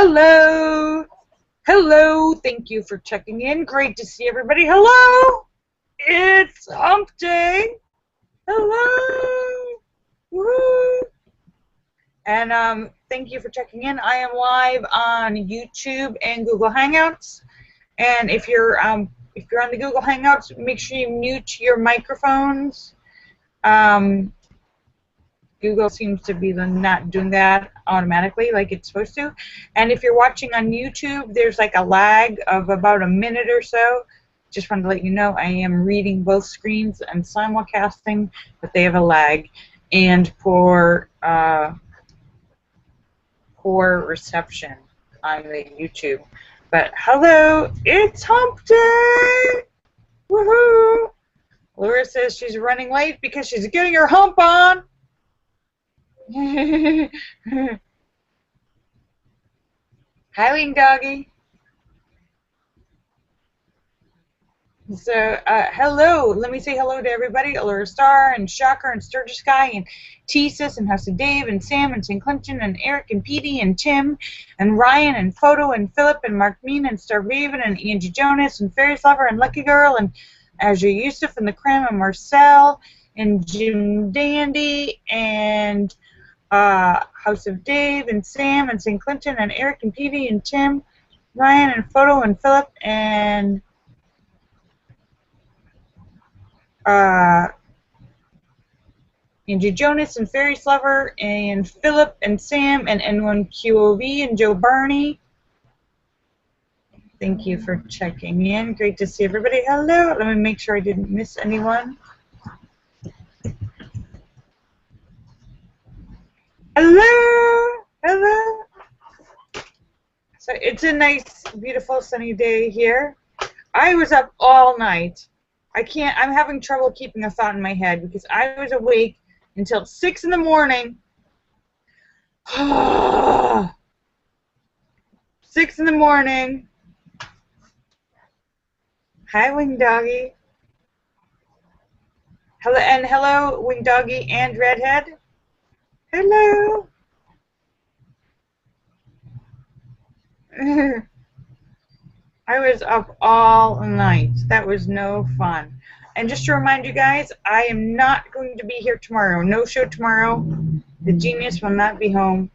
Hello. Hello. Thank you for checking in. Great to see everybody. Hello. It's hump day. Hello. Woo. And thank you for checking in. I am live on YouTube and Google Hangouts. And if you're on the Google Hangouts, make sure you mute your microphones. Google seems to be not doing that automatically like it's supposed to. And if you're watching on YouTube, there's like a lag of about a minute or so. Just wanted to let you know I am reading both screens and simulcasting, but they have a lag and poor reception on the YouTube. But hello, it's hump day! Woohoo! Laura says she's running late because she's getting her hump on. Hi, Wing Doggy. So, hello. Let me say hello to everybody. Allura Star and Shocker and Sturgis Guy and Tesis and House of Dave and Sam and St. Clinton and Eric and Petey and Tim and Ryan and Photo and Philip and Mark Mean and Star Raven and Angie Jonas and Fairy's Lover and Lucky Girl and Azure Yusuf and the Cram and Marcel and Jim Dandy and House of Dave and Sam and St. Clinton and Eric and Petey and Tim, Ryan and Photo and Philip and Angie Jonas and Fairy's Lover and Philip and Sam and N1QOV and Joe Barney. Thank you for checking in. Great to see everybody. Hello. Let me make sure I didn't miss anyone. Hello. Hello. So it's a nice, beautiful, sunny day here. I was up all night. I'm having trouble keeping a thought in my head because I was awake until 6 in the morning. 6 in the morning. Hi, Wing Doggy. Hello, and hello, Wing Doggy and Redhead. Hello. I was up all night. That was no fun. And just to remind you guys, I am not going to be here tomorrow. No show tomorrow. The genius will not be home.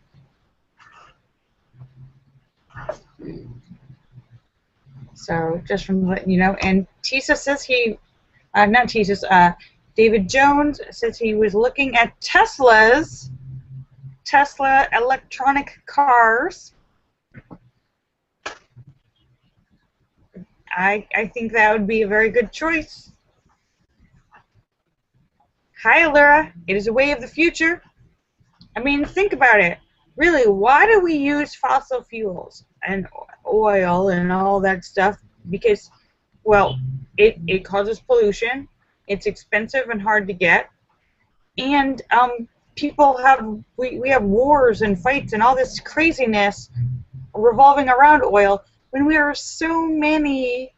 So just from letting you know. And Tisa says not Tisa, David Jones says he was looking at Tesla electronic cars. I think that would be a very good choice. Hi, Allura. It is a way of the future. I mean, think about it. Really, why do we use fossil fuels and oil and all that stuff? Because, well, it causes pollution. It's expensive and hard to get. And we have wars and fights and all this craziness revolving around oil, when we are so many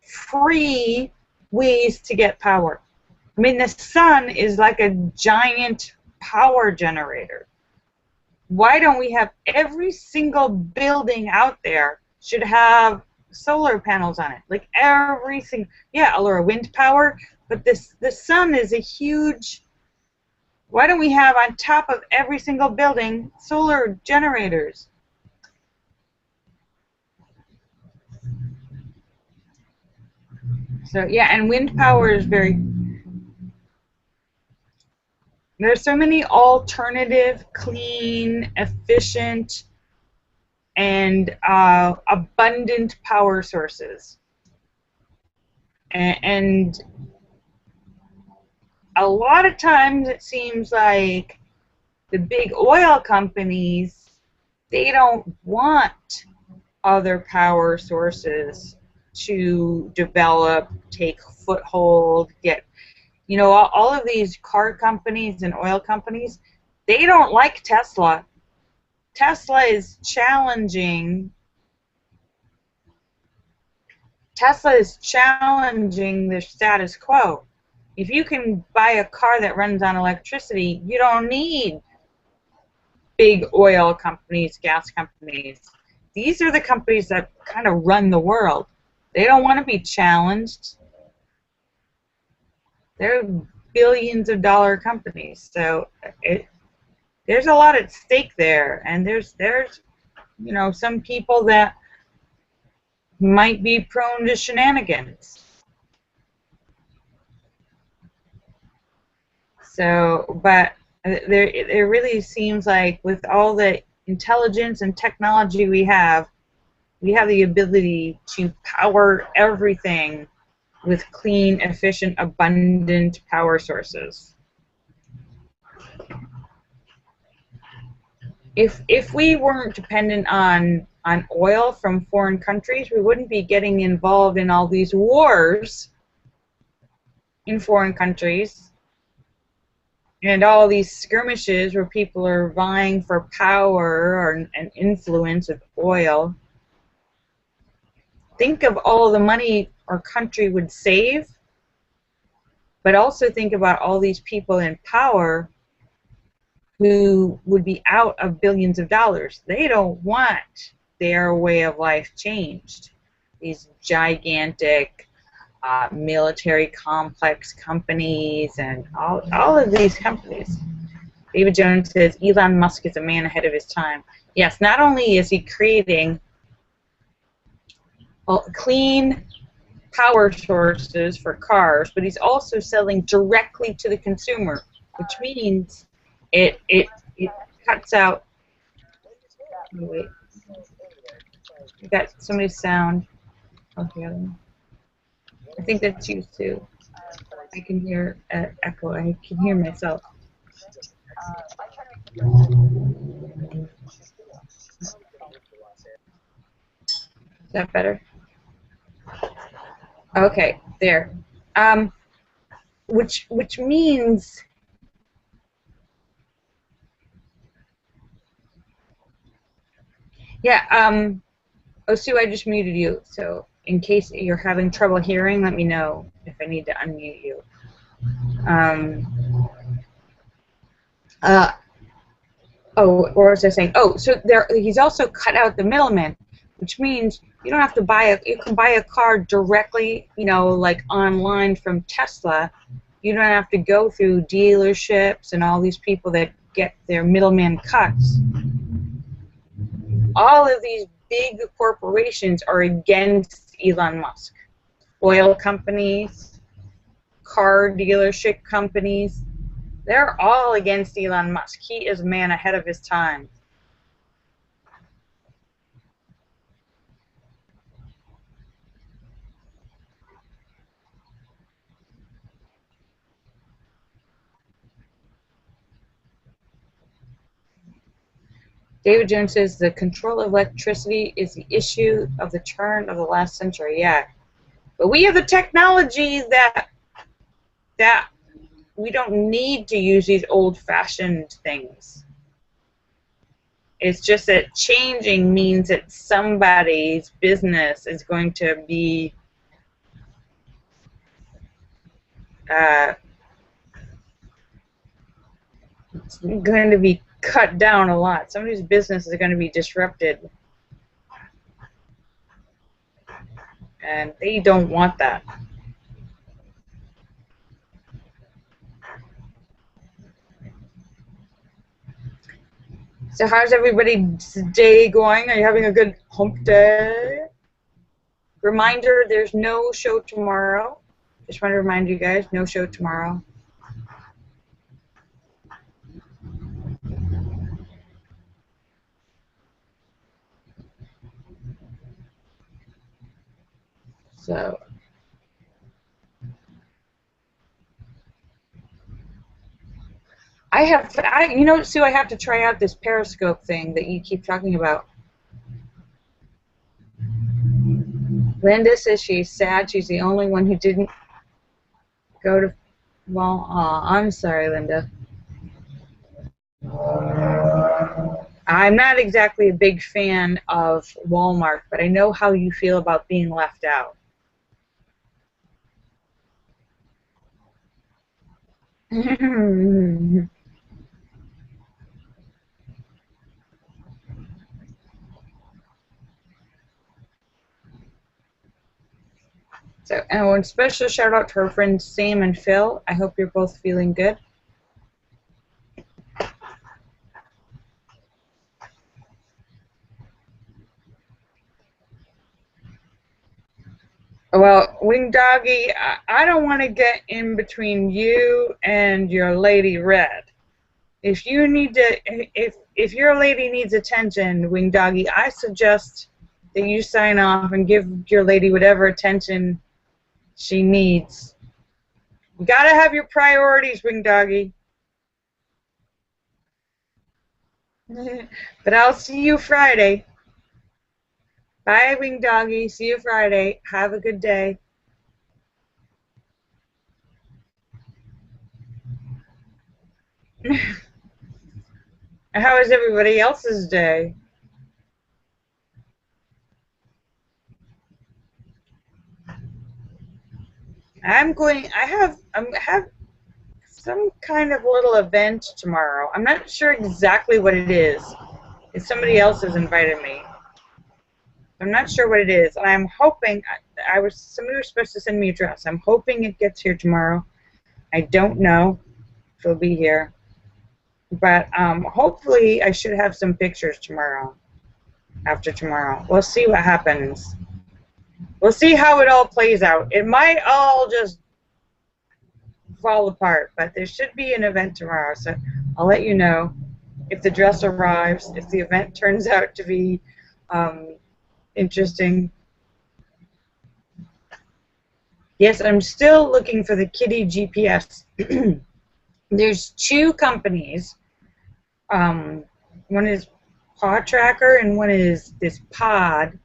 free ways to get power. I mean, the sun is like a giant power generator. Why don't we have every single building out there should have solar panels on it? Like every single, yeah, or wind power, but the sun is a huge, why don't we have on top of every single building solar generators? So yeah, and wind power is there's so many alternative, clean, efficient, and abundant power sources. And a lot of times it seems like the big oil companies, they don't want other power sources to develop, take foothold, get, you know, all of these car companies and oil companies, they don't like Tesla. Tesla is challenging the status quo. If you can buy a car that runs on electricity, you don't need big oil companies, gas companies. these are the companies that kind of run the world. They don't want to be challenged. They're billions of dollar companies, so there's a lot at stake there, and there's you know, some people that might be prone to shenanigans. So, but it really seems like with all the intelligence and technology we have the ability to power everything with clean, efficient, abundant power sources. If we weren't dependent on oil from foreign countries, we wouldn't be getting involved in all these wars in foreign countries and all these skirmishes where people are vying for power and influence with oil. Think of all the money our country would save, but also think about all these people in power who would be out of billions of dollars. They don't want their way of life changed. These gigantic military complex companies and all of these companies. David Jones says Elon Musk is a man ahead of his time. Yes, not only is he creating clean power sources for cars, but he's also selling directly to the consumer, which means it cuts out. Oh, wait, you got somebody's sound. Okay, I think that's you too. I can hear echo. I can hear myself. Is that better? Okay, there. Which means yeah. Oh, Sue, I just muted you. So in case you're having trouble hearing, let me know if I need to unmute you. Oh, or was I saying? Oh, so he's also cut out the middleman, which means you don't have to you can buy a car directly, you know, like online from Tesla. You don't have to go through dealerships and all these people that get their middleman cuts. All of these big corporations are against Elon Musk. Oil companies, car dealership companies, they're all against Elon Musk. He is a man ahead of his time. David Jones says the control of electricity is the issue of the turn of the last century. Yeah, but we have the technology that we don't need to use these old-fashioned things. It's just that changing means that somebody's business is going to be cut down a lot. Somebody's business is going to be disrupted. And they don't want that. So how's everybody's day going? Are you having a good hump day? Reminder, there's no show tomorrow. Just want to remind you guys, no show tomorrow. So you know, Sue, I have to try out this Periscope thing that you keep talking about. Linda says she's sad. She's the only one who didn't go to. Well, I'm sorry, Linda. I'm not exactly a big fan of Walmart, but I know how you feel about being left out. So, and one special shout out to our friends Sam and Phil. I hope you're both feeling good. Well, Wing Doggy, I don't want to get in between you and your lady Red. If you need to, if your lady needs attention, Wing Doggy, I suggest that you sign off and give your lady whatever attention she needs. You gotta have your priorities, Wing Doggy. But I'll see you Friday. Bye, Wing Doggy. See you Friday. Have a good day. How is everybody else's day? I have some kind of little event tomorrow. I'm not sure exactly what it is. If somebody else has invited me. I'm not sure what it is. And I'm hoping, somebody was supposed to send me a dress. I'm hoping it gets here tomorrow. I don't know if it'll be here. But hopefully I should have some pictures tomorrow, after tomorrow. We'll see what happens. We'll see how it all plays out. It might all just fall apart, but there should be an event tomorrow, so I'll let you know if the dress arrives, if the event turns out to be interesting. Yes, I'm still looking for the Kitty GPS. There's two companies. One is Paw Tracker and one is this Pod.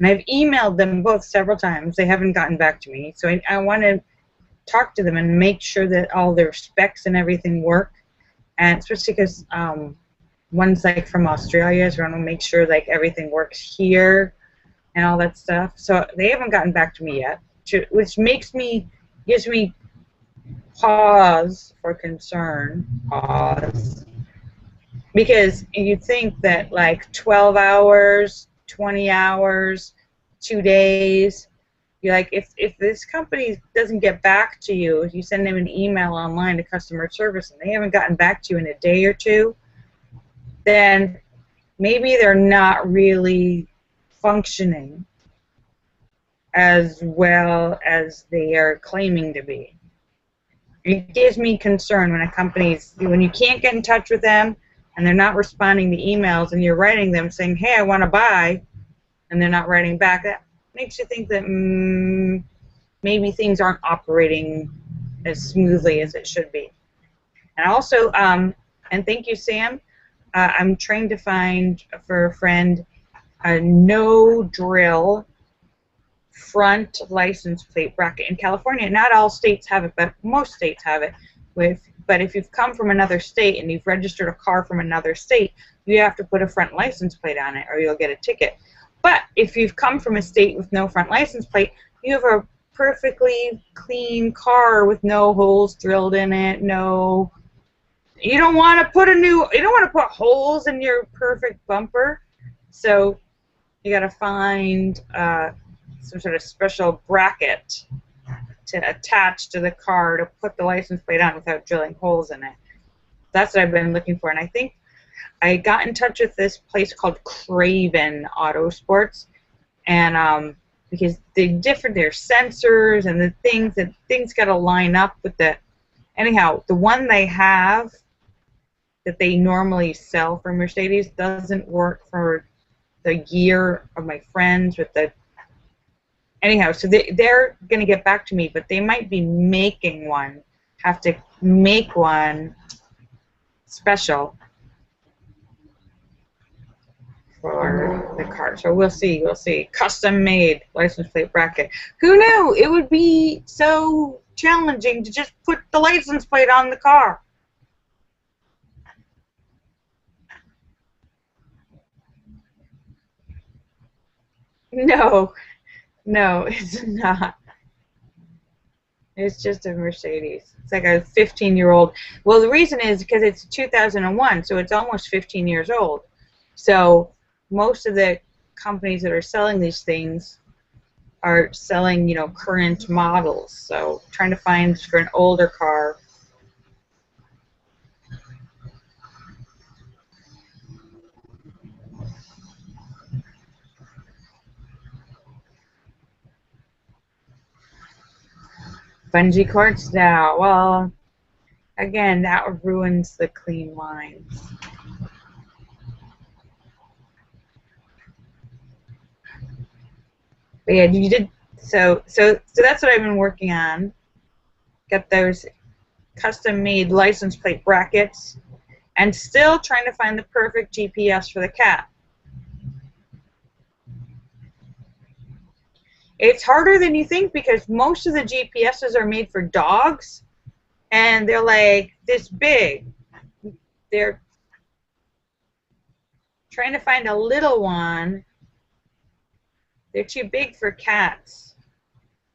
And I've emailed them both several times. They haven't gotten back to me. So I want to talk to them and make sure that all their specs and everything work. And especially because one's like from Australia, so I want to make sure like everything works here and all that stuff. So they haven't gotten back to me yet, which gives me pause for concern. Pause. Because you'd think that like 12 hours, 20 hours, 2 days, you're like, if this company doesn't get back to you, if you send them an email online to customer service and they haven't gotten back to you in a day or two, then maybe they're not really functioning as well as they are claiming to be. It gives me concern when you can't get in touch with them and they're not responding to emails and you're writing them saying, hey, I want to buy, and they're not writing back. That makes you think that maybe things aren't operating as smoothly as it should be. And also, and thank you, Sam, I'm trying to find for a friend a no-drill front license plate bracket in California. Not all states have it, but most states have it. But if you've come from another state and you've registered a car from another state, you have to put a front license plate on it or you'll get a ticket. But if you've come from a state with no front license plate, you have a perfectly clean car with no holes drilled in it, you don't want to put holes in your perfect bumper. So you got to find some sort of special bracket to attach to the car to put the license plate on without drilling holes in it. That's what I've been looking for, and I think I got in touch with this place called Craven Auto Sports, and because their sensors and the things got to line up with the. Anyhow, the one they have that they normally sell for Mercedes doesn't work for the gear of my friends with the. Anyhow, so they're going to get back to me, but they might be making one, have to make one special for the car. So we'll see. Custom made license plate bracket. Who knew it would be so challenging to just put the license plate on the car? No, it's not. It's just a Mercedes. It's like a 15-year-old. Well, the reason is because it's 2001, so it's almost 15 years old. So most of the companies that are selling these things are selling, you know, current models. So trying to find for an older car. Bungee cords now. Well, again, that ruins the clean lines. But yeah, you did. So that's what I've been working on. Get those custom-made license plate brackets, and still trying to find the perfect GPS for the cat. It's harder than you think because most of the GPSs are made for dogs, and they're like this big. They're trying to find a little one. They're too big for cats,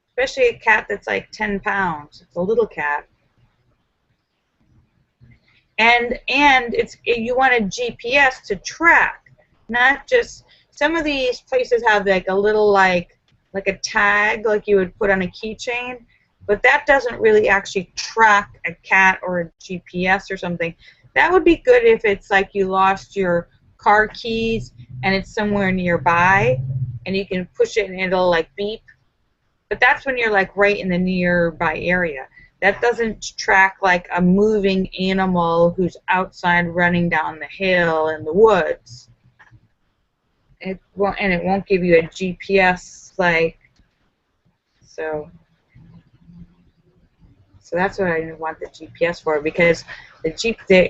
especially a cat that's like 10 pounds. It's a little cat. And it's, you want a GPS to track, not just, some of these places have like a little like a tag like you would put on a keychain, but that doesn't really actually track a cat or a GPS or something. That would be good if it's like you lost your car keys and it's somewhere nearby and you can push it and it'll like beep. But that's when you're like right in the nearby area. That doesn't track like a moving animal who's outside running down the hill in the woods. It won't give you a GPS like, so that's what I want the GPS for, because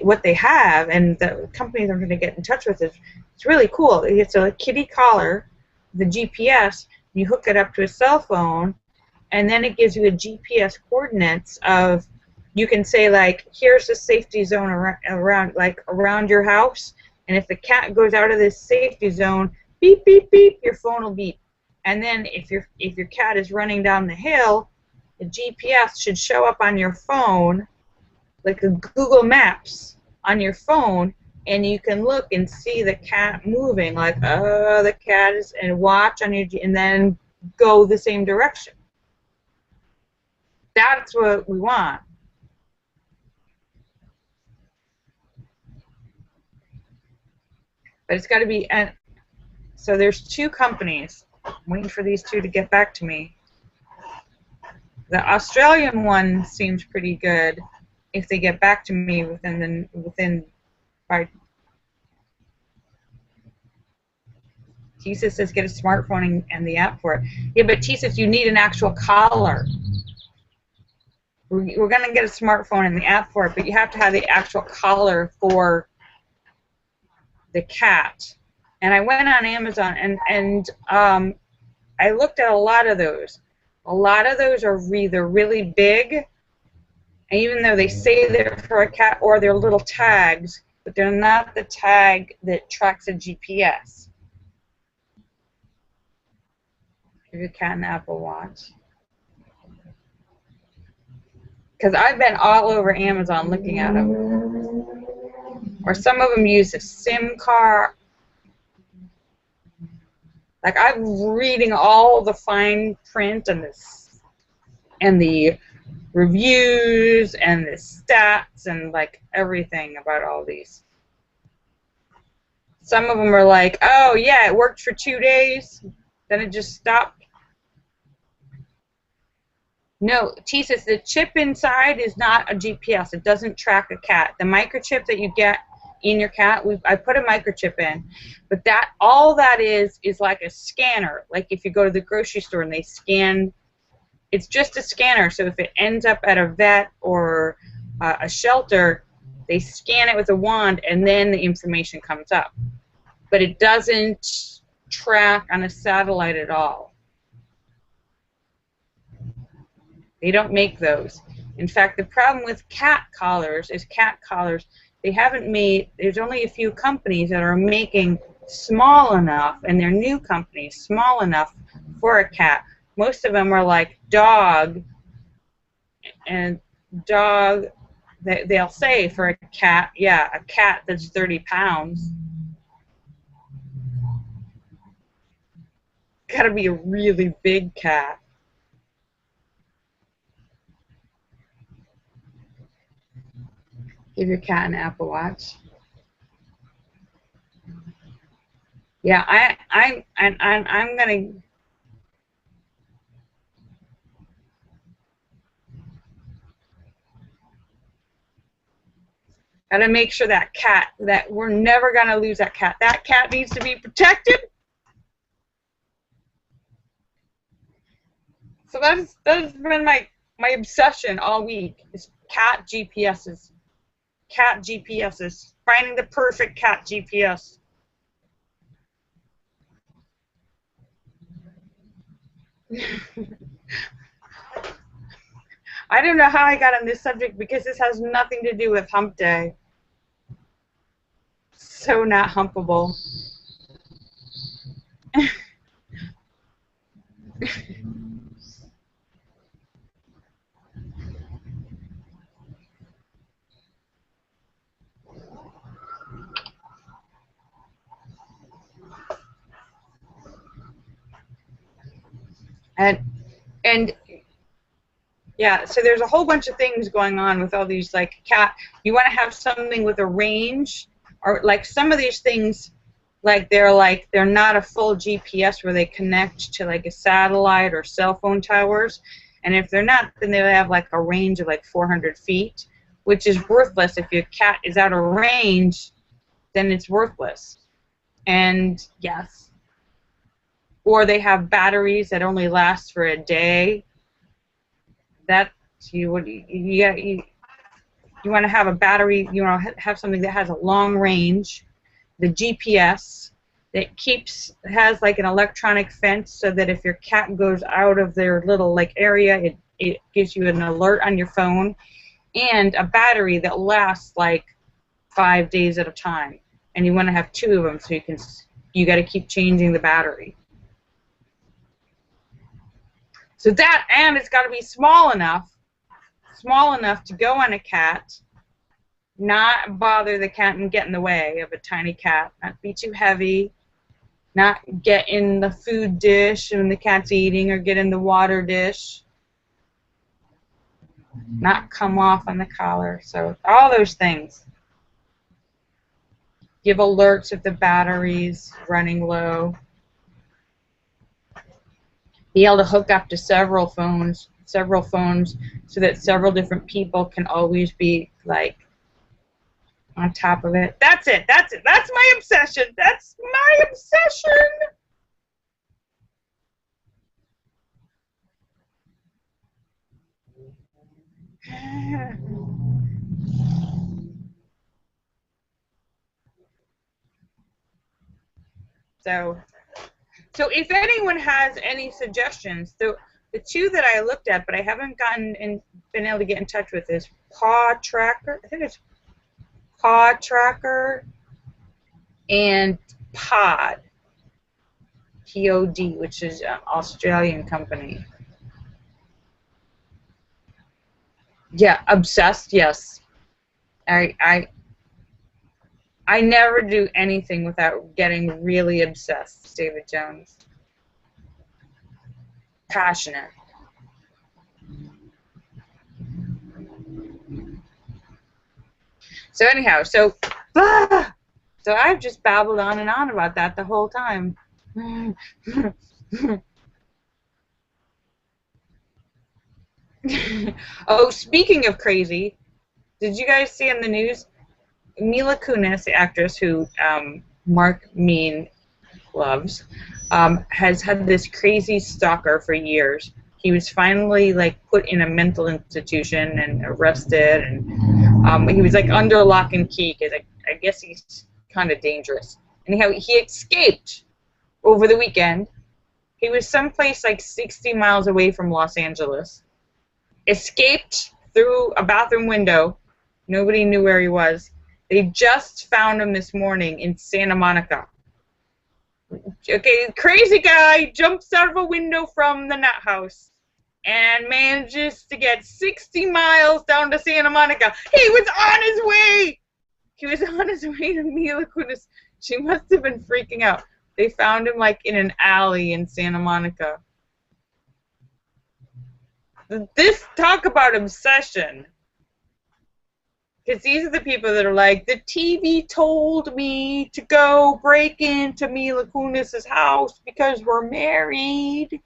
what they have and the companies I'm going to get in touch with is, it's really cool. It's a kitty collar, the GPS, you hook it up to a cell phone, and then it gives you a GPS coordinates of, you can say like, here's the safety zone around your house, and if the cat goes out of this safety zone, beep beep beep, your phone will beep. And then if your cat is running down the hill, the GPS should show up on your phone, like a Google Maps on your phone, and you can look and see the cat moving, like, oh, the cat is, and watch on your, and then go the same direction. That's what we want. But it's got to be, and so there's two companies. I'm waiting for these two to get back to me. The Australian one seems pretty good if they get back to me by. Tisa says get a smartphone and the app for it. Yeah, but Tisa, you need an actual collar. We're going to get a smartphone and the app for it, but you have to have the actual collar for the cat. And I went on Amazon and I looked at a lot of those. A lot of those are either really big, and even though they say they're for a cat, or they're little tags, but they're not the tag that tracks a GPS. Give your cat an Apple Watch. Because I've been all over Amazon looking at them. Or some of them use a SIM card. Like, I'm reading all the fine print and the reviews and the stats and like everything about all these. Some of them are like, oh yeah, it worked for 2 days, then it just stopped. No, Tisa, the chip inside is not a GPS. It doesn't track a cat. The microchip that you get in your cat, I put a microchip in, but all that is like a scanner. Like if you go to the grocery store and they scan, it's just a scanner. So if it ends up at a vet or a shelter, they scan it with a wand and then the information comes up. But it doesn't track on a satellite at all. They don't make those. In fact, the problem with cat collars is they haven't made, there's only a few companies that are making small enough, and they're new companies, small enough for a cat. Most of them are like dog, and dog, they'll say for a cat, yeah, a cat that's 30 pounds. God, got to be a really big cat. Give your cat an Apple Watch. Yeah, I'm gonna. Gotta make sure that we're never gonna lose that cat. That cat needs to be protected. So that's been my obsession all week is cat GPSs. Cat GPSs. Finding the perfect cat GPS. I don't know how I got on this subject because this has nothing to do with hump day. So not humpable. And yeah, so there's a whole bunch of things going on with all these like cat. You want to have something with a range, or like some of these things, they're not a full GPS where they connect to like a satellite or cell phone towers, and if they're not, then they have like a range of like 400 feet, which is worthless. If your cat is out of range, then it's worthless. And yes, or they have batteries that only last for a day. That you want to have a battery. You want to have something that has a long range. The GPS that has like an electronic fence, so that if your cat goes out of their little like area, it gives you an alert on your phone, and a battery that lasts like 5 days at a time. And you want to have 2 of them, so you got to keep changing the battery. So that, and it's got to be small enough to go on a cat, not bother the cat and get in the way of a tiny cat, not be too heavy, not get in the food dish when the cat's eating, or get in the water dish, not come off on the collar. So all those things. Give alerts if the battery's running low. Be able to hook up to several phones, so that several different people can always be like on top of it. That's it. That's my obsession. That's my obsession. So if anyone has any suggestions, the 2 that I looked at, but I haven't been able to get in touch with, is Paw Tracker. I think it's Paw Tracker and Pod, Pod, which is an Australian company. Yeah, obsessed. Yes, I never do anything without getting really obsessed, David Jones. Passionate. So anyhow, so I've just babbled on and on about that the whole time. Oh, speaking of crazy, did you guys see in the news? Mila Kunis, the actress who Mark Mean loves, has had this crazy stalker for years. He was finally like put in a mental institution and arrested, and he was like under lock and key because I guess he's kind of dangerous. Anyhow, he escaped over the weekend. He was someplace like 60 miles away from Los Angeles. Escaped through a bathroom window. Nobody knew where he was. They just found him this morning in Santa Monica. Okay, crazy guy jumps out of a window from the nut house and manages to get 60 miles down to Santa Monica. He was on his way! He was on his way to Mila Kunis. She must have been freaking out. They found him like in an alley in Santa Monica. This, talk about obsession. Because these are the people that are like, the TV told me to go break into Mila Kunis's house because we're married.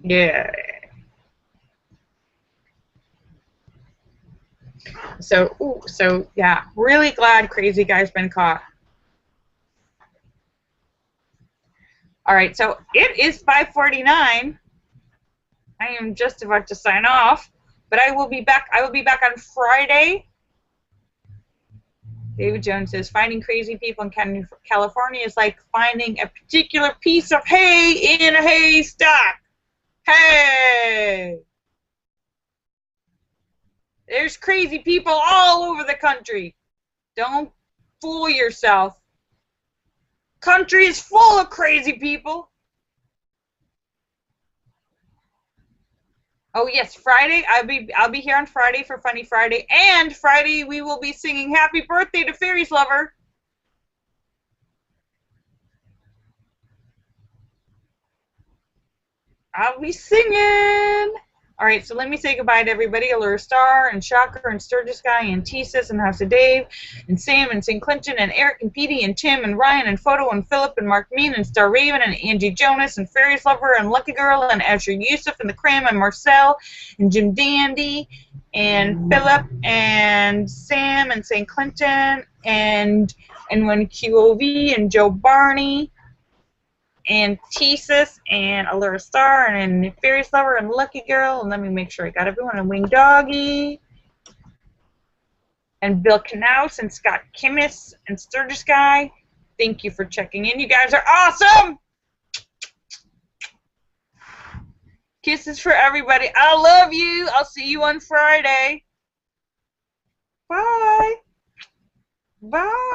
Yeah. So yeah, really glad Crazy Guy's been caught. All right, so it is 5:49. I am just about to sign off, but I will be back. I will be back on Friday. David Jones says, finding crazy people in California is like finding a particular piece of hay in a haystack. Hey! There's crazy people all over the country. Don't fool yourself. Country is full of crazy people. Oh yes, Friday. I'll be here on Friday for Funny Friday, and Friday we will be singing Happy Birthday to Fairies Lover. I'll be singing. All right, so let me say goodbye to everybody. Allure Star and Shocker and Sturgis Guy and Tesis and House of Dave and Sam and St. Clinton and Eric and Petey and Tim and Ryan and Photo and Philip and Mark Mean and Star Raven and Angie Jonas and Fairies Lover and Lucky Girl and Asher Yusuf and the Cram and Marcel and Jim Dandy and Philip and Sam and St. Clinton and N1QOV and Joe Barney and Tesis and Allura Star and Fairies Lover and Lucky Girl, and let me make sure I got everyone, and Wing Doggy and Bill Knaus and Scott Kimmis and Sturgis Guy. Thank you for checking in. You guys are awesome! Kisses for everybody. I love you. I'll see you on Friday. Bye. Bye.